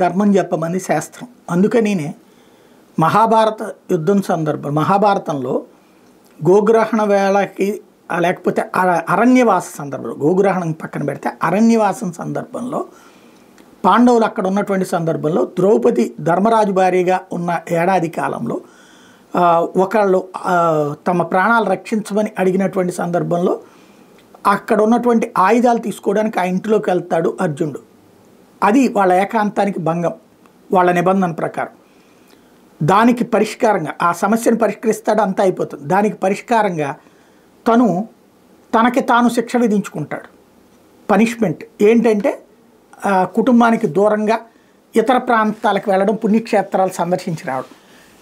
ధర్మం చెప్పమని శాస్త్రం. అందుకనినే మహాభారత యుద్ధం సందర్భం మహాభారతంలో గోగ్రహణ వేళకి లేకపోతే అరణ్యవాస సందర్భంలో, గోగ్రహణం పక్కన పెడితే అరణ్యవాసం సందర్భంలో పాండవులు అక్కడ ఉన్నటువంటి సందర్భంలో ద్రౌపది ధర్మరాజు భార్యగా ఉన్న ఏడాది కాలంలో ఒకళ్ళు తమ ప్రాణాలు రక్షించమని అడిగినటువంటి సందర్భంలో అక్కడ ఉన్నటువంటి ఆయుధాలు తీసుకోవడానికి ఆ ఇంటిలోకి వెళ్తాడు అర్జునుడు. అది వాళ్ళ ఏకాంతానికి భంగం వాళ్ళ నిబంధన ప్రకారం. దానికి పరిష్కారంగా ఆ సమస్యను పరిష్కరిస్తాడు, అంతా అయిపోతుంది. దానికి పరిష్కారంగా తనకి తాను శిక్ష విధించుకుంటాడు. పనిష్మెంట్ ఏంటంటే కుటుంబానికి దూరంగా ఇతర ప్రాంతాలకు వెళ్ళడం, పుణ్యక్షేత్రాలు సందర్శించి రావడం.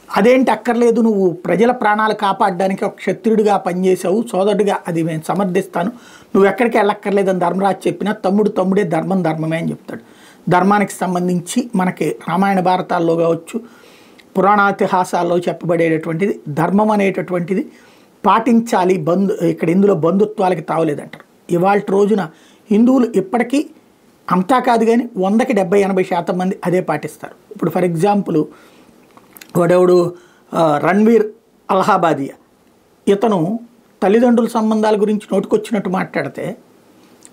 అదేంటి అక్కర్లేదు, నువ్వు ప్రజల ప్రాణాలు కాపాడడానికి ఒక క్షత్రుడిగా పనిచేసావు, సోదరుడిగా అది నేను సమర్థిస్తాను, నువ్వు ఎక్కడికి వెళ్ళక్కర్లేదని ధర్మరాజు చెప్పినా తమ్ముడే ధర్మమే అని చెప్తాడు. ధర్మానికి సంబంధించి మనకి రామాయణ భారతాల్లో కావచ్చు, పురాణాతిహాసాల్లో చెప్పబడేటటువంటిది ధర్మం అనేటటువంటిది పాటించాలి. ఇక్కడ ఇందులో బంధుత్వాలకి తావలేదంటారు. ఇవాళ రోజున హిందువులు ఇప్పటికీ అంతా కాదు కానీ 100కి 70-80% మంది అదే పాటిస్తారు. ఇప్పుడు ఫర్ ఎగ్జాంపుల్ వాడెవడు రణ్వీర్ అలహాబాదియా, ఇతను తల్లిదండ్రుల సంబంధాల గురించి నోటుకొచ్చినట్టు మాట్లాడితే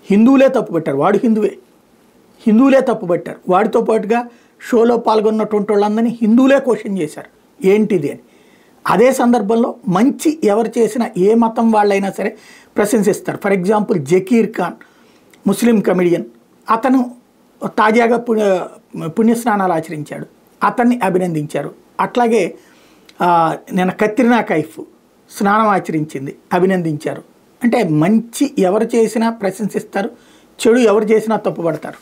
హిందువులే తప్పుపట్టారు. వాడు హిందువులే తప్పుపట్టారు. వాడితో పాటుగా షోలో పాల్గొన్నటువంటి వాళ్ళందరినీ హిందువులే క్వశ్చన్ చేశారు ఏంటిది అని. అదే సందర్భంలో మంచి ఎవరు చేసినా ఏ మతం వాళ్ళైనా సరే ప్రశంసిస్తారు. ఫర్ ఎగ్జాంపుల్ జకీర్ ఖాన్ ముస్లిం కమెడియన్, అతను తాజాగా పుణ్యస్నానాలు ఆచరించాడు, అతన్ని అభినందించారు. అట్లాగే నేను కత్రినా కైఫ్ స్నానం ఆచరించింది, అభినందించారు. అంటే మంచి ఎవరు చేసినా ప్రశంసిస్తారు, చెడు ఎవరు చేసినా తప్పుపడతారు.